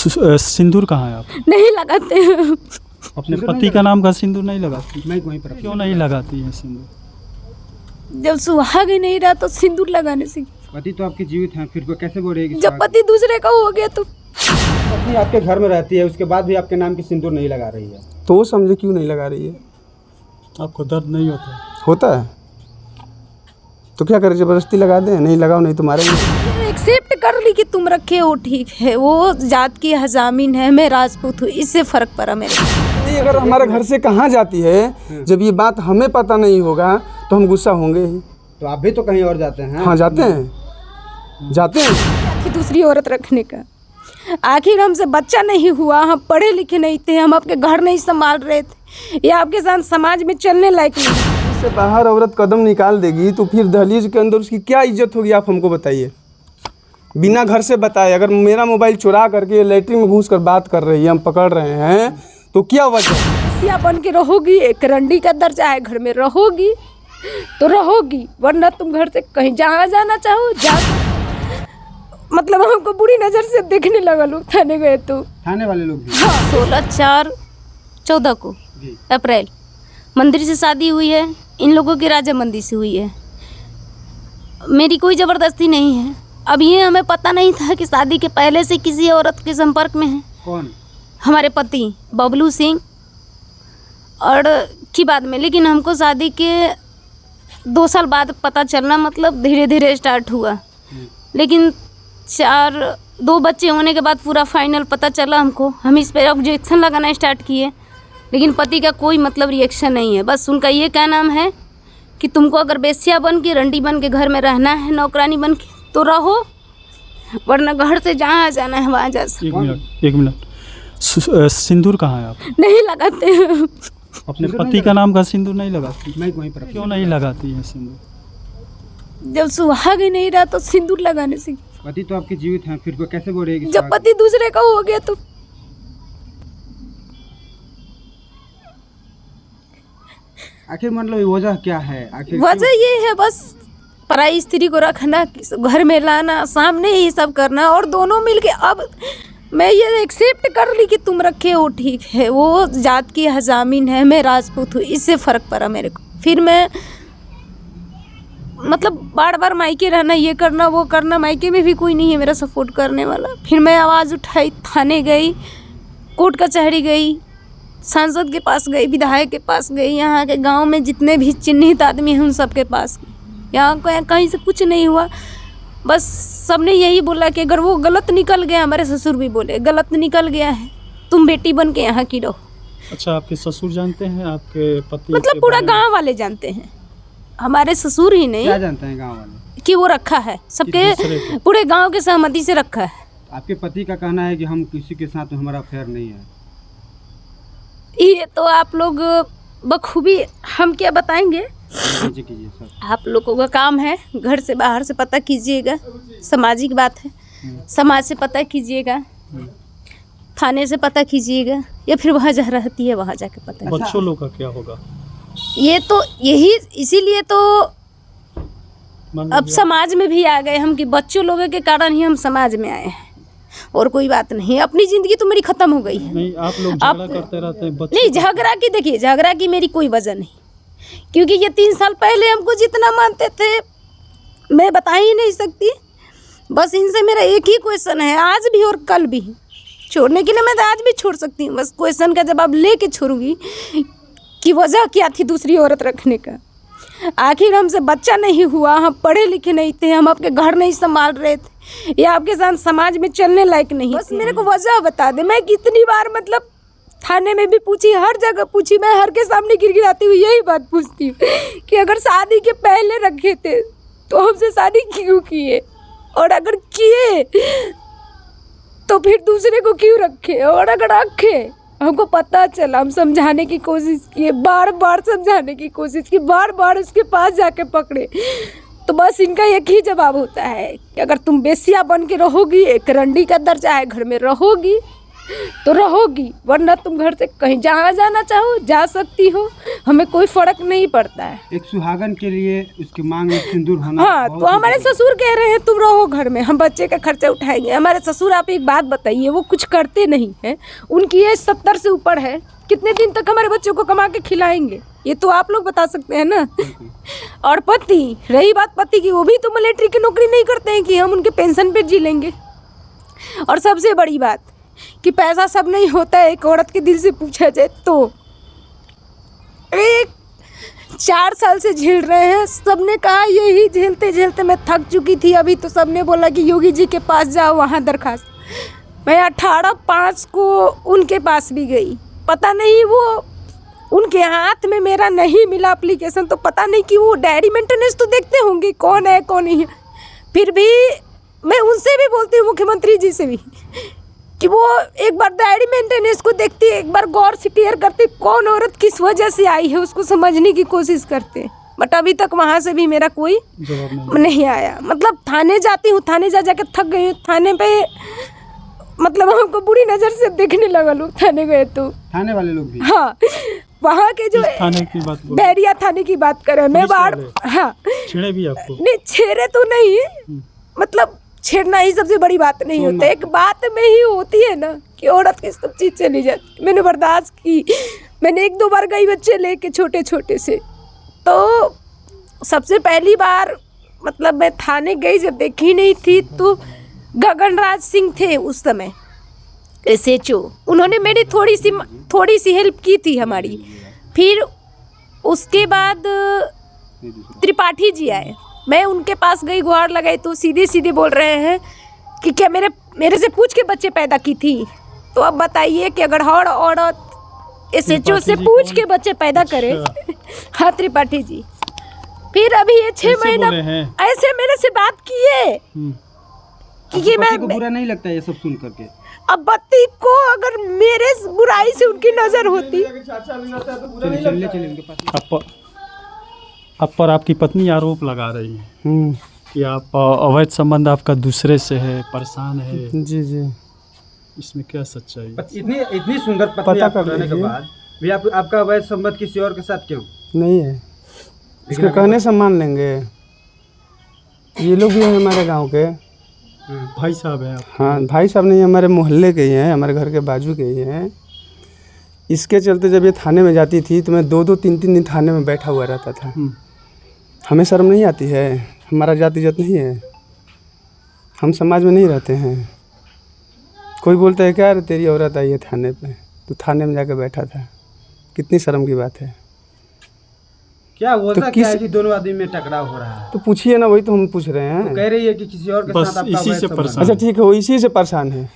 सिंदूर कहाँ है आप? नहीं लगाते हैं। अपने पति का नाम का सिंदूर नहीं लगाती? मैं वहीं पर क्यों नहीं लगाती है सिंदूर? जब सुहाग ही नहीं रहा तो सिंदूर लगाने से पति तो आपके जीवित हैं, फिर वो कैसे बोलेगी? जब पति दूसरे का हो गया तो पत्नी आपके घर में रहती है, उसके बाद भी आपके नाम की सिंदूर नहीं लगा रही है, तो वो समझे क्यों नहीं लगा रही है? आपको दर्द नहीं होता? होता है तो क्या करें, जबरदस्ती लगा दें? नहीं लगाओ नहीं तो मारेंगे। एक्सेप्ट कर ली कि तुम रखे हो, ठीक है, वो जात की हजामिन है, मैं राजपूत हूँ, इससे फर्क पड़ा मेरे को। नहीं, अगर हमारे घर से कहाँ जाती है, जब ये बात हमें पता नहीं होगा तो हम गुस्सा होंगे ही। तो आप भी तो कहीं और जाते हैं? हाँ जाते हैं, जाते हैं। कि दूसरी औरत रखने का आखिर हमसे बच्चा नहीं हुआ, हम पढ़े लिखे नहीं थे, हम आपके घर नहीं संभाल रहे थे, या आपके साथ समाज में चलने लायक नहीं। से बाहर औरत कदम निकाल देगी तो फिर दहलीज के अंदर उसकी क्या इज्जत होगी, आप हमको बताइए। बिना घर से बताए अगर मेरा मोबाइल चुरा करके लैट्रिन में घुस कर बात कर रही है, हम पकड़ रहे हैं, तो क्या वजह? या बन के रहोगी, एक रंडी का दर्जा है, घर में रहोगी तो रहोगी, वरना तुम घर से कहीं जहाँ जाना चाहो जा। मतलब हमको बुरी नज़र से देखने लगा, लोग थाने गए तो थाने वाले लोग भी? 16/4/14 को अप्रैल मंदिर से शादी हुई है, इन लोगों की राजा मंदिर से हुई है, मेरी कोई ज़बरदस्ती नहीं है। अब ये हमें पता नहीं था कि शादी के पहले से किसी औरत के संपर्क में है। कौन? हमारे पति बबलू सिंह और की बाद में, लेकिन हमको शादी के 2 साल बाद पता चलना, मतलब धीरे धीरे स्टार्ट हुआ, लेकिन 2 बच्चे होने के बाद पूरा फाइनल पता चला हमको। हम इस पर ऑब्जेक्शन लगाना स्टार्ट किए, लेकिन पति का कोई मतलब रिएक्शन नहीं है। बस उनका ये क्या नाम है कि तुमको अगर बेस्या बन के, रंडी बन के घर में रहना है, नौकरानी बन के तो रहो, वरना घर से जहाँ जाना है वहाँ जा सकते। एक मिनट सिंदूर कहाँ है आप? नहीं लगाते हैं। अपने पति का नाम का सिंदूर नहीं लगाती? मैं वहीं पर क्यों नहीं लगाती है सिंदूर? जब सुहाग ही नहीं रहा तो सिंदूर लगाने से पति तो आपके जीवित हैं, फिर वो कैसे बोलेगी? जब पति दूसरे का हो गया तो आखिर मतलब वजह क्या है? आखिर वजह ये है बस पराई स्त्री को रखना, घर में लाना, सामने ही सब करना, और दोनों मिलके। अब मैं ये एक्सेप्ट कर ली कि तुम रखे हो, ठीक है, वो जात की हजामिन है, मैं राजपूत हूँ, इससे फ़र्क पड़ा मेरे को। फिर मैं मतलब बार बार मायके रहना, ये करना वो करना, मायके में भी कोई नहीं है मेरा सपोर्ट करने वाला। फिर मैं आवाज़ उठाई, थाने गई, कोर्ट कचहरी गई, सांसद के पास गई, विधायक के पास गई, यहाँ के गांव में जितने भी चिन्हित आदमी हैं उन सब के पास गई। यहाँ कहीं से कुछ नहीं हुआ। बस सबने यही बोला कि अगर वो गलत निकल गया, हमारे ससुर भी बोले गलत निकल गया है, तुम बेटी बन के यहाँ की रहो। अच्छा, आपके ससुर जानते हैं आपके पति? मतलब पूरा गांव वाले जानते हैं, हमारे ससुर ही नहीं। क्या जानते हैं गांव वाले? कि वो रखा है, सबके पूरे गांव के सहमति से रखा है। आपके पति का कहना है कि हम किसी के साथ हमारा अफेयर नहीं है। ये तो आप लोग बखूबी, हम क्या बताएंगे, कीजिए सर। आप लोगों का काम है, घर से बाहर से पता कीजिएगा, सामाजिक बात है, समाज से पता कीजिएगा, थाने से पता कीजिएगा, या फिर वहाँ जहाँ रहती है वहाँ जाके पता। बच्चों लोग का क्या होगा? ये तो यही, इसीलिए तो अब समाज में भी आ गए हम कि बच्चों लोगों के कारण ही हम समाज में आए हैं, और कोई बात नहीं। अपनी ज़िंदगी तो मेरी ख़त्म हो गई है। नहीं, आप लोग झगड़ा करते रहते हैं नहीं, झगड़ा की देखिए, झगड़ा की मेरी कोई वजह नहीं, क्योंकि ये 3 साल पहले हमको जितना मानते थे मैं बता ही नहीं सकती। बस इनसे मेरा एक ही क्वेश्चन है, आज भी और कल भी, छोड़ने के लिए मैं तो आज भी छोड़ सकती हूँ, बस क्वेश्चन का जवाब लेके छोड़ूंगी कि वजह क्या थी दूसरी औरत रखने का। आखिर हमसे बच्चा नहीं हुआ, हम पढ़े लिखे नहीं थे, हम आपके घर नहीं संभाल रहे थे, या आपके साथ समाज में चलने लायक नहीं। बस मेरे को वजह बता दे। मैं कितनी बार मतलब थाने में भी पूछी, हर जगह पूछी, मैं हर के सामने गिड़गिड़ाती हुई यही बात पूछती हूँ कि अगर शादी के पहले रखे थे तो हमसे शादी क्यों किए, और अगर किए तो फिर दूसरे को क्यों रखे, और अगर रखे हमको पता चला, हम समझाने की कोशिश किए, बार बार समझाने की कोशिश की, बार बार उसके पास जाके पकड़े, तो बस इनका एक ही जवाब होता है कि अगर तुम बेसिया बन के रहोगी, एक रंडी का दर्जा है, घर में रहोगी तो रहोगी, वरना तुम घर से कहीं जहाँ जाना चाहो जा सकती हो, हमें कोई फर्क नहीं पड़ता है। एक सुहागन के लिए उसकी मांग में सिंदूर होना हाँ, तो हमारे ससुर कह रहे हैं तुम रहो घर में, हम बच्चे का खर्चा उठाएंगे। हमारे ससुर, आप एक बात बताइए, वो कुछ करते नहीं हैं, उनकी एज 70 से ऊपर है, कितने दिन तक हमारे बच्चों को कमा के खिलाएंगे, ये तो आप लोग बता सकते हैं ना। और पति, रही बात पति की, वो भी तो मिलिट्री की नौकरी नहीं करते हैं कि हम उनके पेंशन पे जी लेंगे। और सबसे बड़ी बात कि पैसा सब नहीं होता है, एक औरत के दिल से पूछा जाए तो। एक 4 साल से झेल रहे हैं, सबने कहा यही झेलते झेलते मैं थक चुकी थी। अभी तो सबने बोला कि योगी जी के पास जाओ, वहाँ दरखास्त। मैं 18/5 को उनके पास भी गई, पता नहीं वो उनके हाथ में मेरा नहीं मिला एप्लीकेशन, तो पता नहीं कि वो डायरी मेंटेनेंस तो देखते होंगे कौन है कौन नहीं है। फिर भी मैं उनसे भी बोलती हूँ, मुख्यमंत्री जी से भी, कि वो एक बार डायरी मेंटेनेंस को देखती, एक बार गौर से क्लियर करती कौन औरत किस वजह से आई है, उसको समझने की कोशिश करते। बट अभी तक वहाँ से भी मेरा कोई जवाब नहीं आया। मतलब थाने जाती हूँ, थाने जा जाके थक गई हूँ। थाने पे मतलब हमको बुरी नज़र से देखने लगा लोग, थाने गए तो थाने वाले लोग भी। हाँ, वहाँ के जो थाने की बात बोलो। बैरिया थाने की बात करें, मैं बार हाँ छेड़े भी आपको? नहीं, छेड़े तो नहीं, मतलब छेड़ना ही सबसे बड़ी बात नहीं होता, एक बात में ही होती है ना कि औरत की सब चीज़ चली जाती। मैंने बर्दाश्त की, मैंने 1-2 बार गई बच्चे लेके छोटे छोटे से। तो सबसे पहली बार मतलब मैं थाने गई, जब देखी नहीं थी तो गगनराज सिंह थे उस समय SHO, उन्होंने मेरी थोड़ी सी हेल्प की थी हमारी। फिर उसके बाद त्रिपाठी जी आए, मैं उनके पास गई, गुहार लगाई, तो सीधे सीधे बोल रहे हैं कि क्या मेरे से पूछ के बच्चे पैदा की थी। तो अब बताइए कि अगर हर औरत SHO से पूछ के बच्चे पैदा करे। हाँ, त्रिपाठी जी। फिर अभी ये 6 महीना ऐसे मेरे से बात किए कि मैं को बुरा नहीं लगता ये सब सुन करके? अब बत्ती को अगर मेरे बुराई से उनकी नजर होती। चलिए उनके पास। आप पर आपकी पत्नी आरोप लगा रही है कि आप अवैध संबंध आपका दूसरे से है, परेशान है। जी जी, इसमें क्या सच्चाई? इतनी सुंदर पत्नी पता आपको कर रहने के लीजिए। बाद भी आपका अवैध संबंध किसी और के साथ क्यों? नहीं है, इसके कहने से मान लेंगे। ये लोग भी हैं हमारे गांव के। भाई साहब हैं आप? हाँ, भाई साहब नहीं, हमारे मोहल्ले के ही हैं, हमारे घर के बाजू के ही हैं। इसके चलते जब ये थाने में जाती थी तो मैं 2-2, 3-3 दिन थाने में बैठा हुआ रहता था। हमें शर्म नहीं आती है? हमारा जाति इज्जत नहीं है? हम समाज में नहीं रहते हैं? कोई बोलता है क्या रे तेरी औरत आई है थाने पे, तो थाने में जाकर बैठा था, कितनी शर्म की बात है। क्या होता क्या है कि दोनों आदमी में टकराव हो रहा है? तो पूछिए ना, वही तो हम पूछ रहे हैं। तो कह रही है कि किसी और के बस साथ आपका इसी अवैध से संबंध परेशान। अच्छा ठीक है, वो इसी से परेशान है,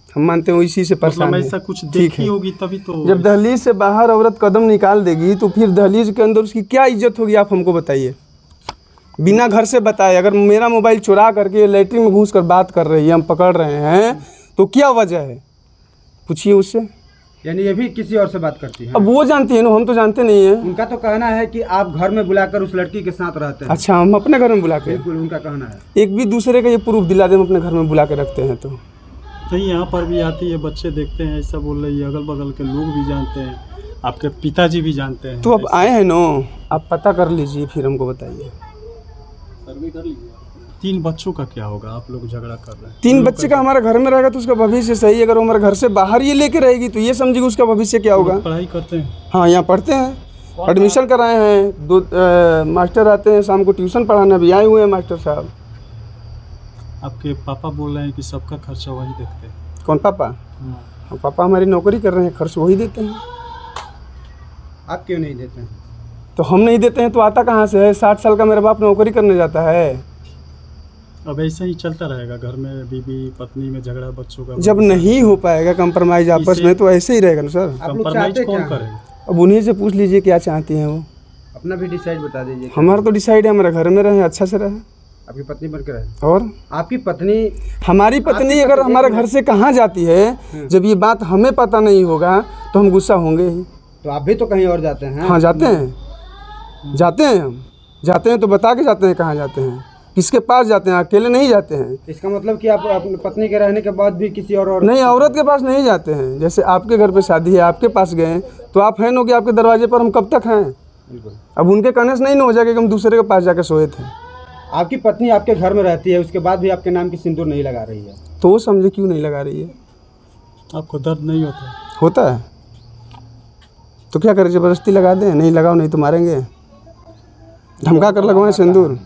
हम मानते हैं वो इसी से परेशान मतलब है। ऐसा कुछ ठीक देखी है। होगी तभी तो। जब दहलीज से बाहर औरत कदम निकाल देगी तो फिर दहलीज के अंदर उसकी क्या इज्जत होगी, आप हमको बताइए। बिना घर से बताए अगर मेरा मोबाइल चुरा करके लैट्रिन में घुस कर बात कर रही है, हम पकड़ रहे हैं, तो क्या वजह है, पूछिए उससे। यानी ये भी किसी और से बात करती है? अब वो जानती है ना, हम तो जानते नहीं हैं। उनका तो कहना है कि आप घर में बुलाकर उस लड़की के साथ रहते हैं। अच्छा, हम अपने घर में बुला के, बिल्कुल उनका कहना है। एक भी दूसरे का ये प्रूफ दिला दे, हम अपने घर में बुला के रखते हैं। तो नहीं, यहाँ पर भी आती है, बच्चे देखते हैं, ऐसा बोल रही है, अगल बगल के लोग भी जानते हैं, आपके पिताजी भी जानते हैं। तो अब आए हैं नो, आप पता कर लीजिए, फिर हमको बताइए। 3 बच्चों का क्या होगा? आप लोग झगड़ा कर रहे हैं। 3 बच्चे का हमारे घर में रहेगा तो उसका भविष्य सही है। अगर वो हमारे घर से बाहर ये लेके रहेगी तो ये समझिए उसका भविष्य क्या होगा। पढ़ाई करते हैं? हाँ, यहाँ पढ़ते हैं, एडमिशन कराए हैं। 2 मास्टर आते हैं शाम को ट्यूशन पढ़ाने, भी आए हुए हैं मास्टर साहब। आपके पापा बोल रहे हैं कि सबका खर्चा वही देखते हैं। कौन पापा? हाँ, पापा हमारी नौकरी कर रहे हैं, खर्च वही देते हैं। आप क्यों नहीं देते हैं? तो हम नहीं देते हैं तो आता कहाँ से है? 60 साल का मेरा बाप नौकरी करने जाता है। अब ऐसा ही चलता रहेगा घर में, बीवी पत्नी में झगड़ा, बच्चों का? जब नहीं हो पाएगा कंप्रोमाइज आपस में तो ऐसे ही रहेगा ना सर। आप लोग कंप्रोमाइज चाहते कौन क्या हैं? करेगा? अब उन्हीं से पूछ लीजिए क्या चाहती हैं वो। अपना भी डिसाइड बता दीजिए। हमारा तो डिसाइड है, हमारे घर में रहे, अच्छा से रहे। आपकी पत्नी बन के रहे? और आपकी पत्नी, हमारी पत्नी अगर हमारे घर से कहाँ जाती है, जब ये बात हमें पता नहीं होगा तो हम गुस्सा होंगे ही। तो आप भी तो कहीं और जाते हैं? हाँ, जाते हैं, जाते हैं, हम जाते हैं तो बता के जाते हैं कहाँ जाते हैं, किसके पास जाते हैं? अकेले नहीं जाते हैं। इसका मतलब कि आप अपनी पत्नी के रहने के बाद भी किसी और नहीं, औरत के पास नहीं जाते हैं। जैसे आपके घर पे शादी है, आपके पास गए तो आप हैं नो कि आपके दरवाजे पर हम कब तक हैं? अब उनके कहने से नहीं ना हो जाएगा कि हम दूसरे के पास जाकर सोए थे। आपकी पत्नी आपके घर में रहती है, उसके बाद भी आपके नाम की सिंदूर नहीं लगा रही है, तो वो समझे क्यों नहीं लगा रही है? आपको दर्द नहीं होता? होता है तो क्या करें, ज़बरदस्ती लगा दें? नहीं लगाओ नहीं तो मारेंगे, धमका कर लगवाएं सिंदूर।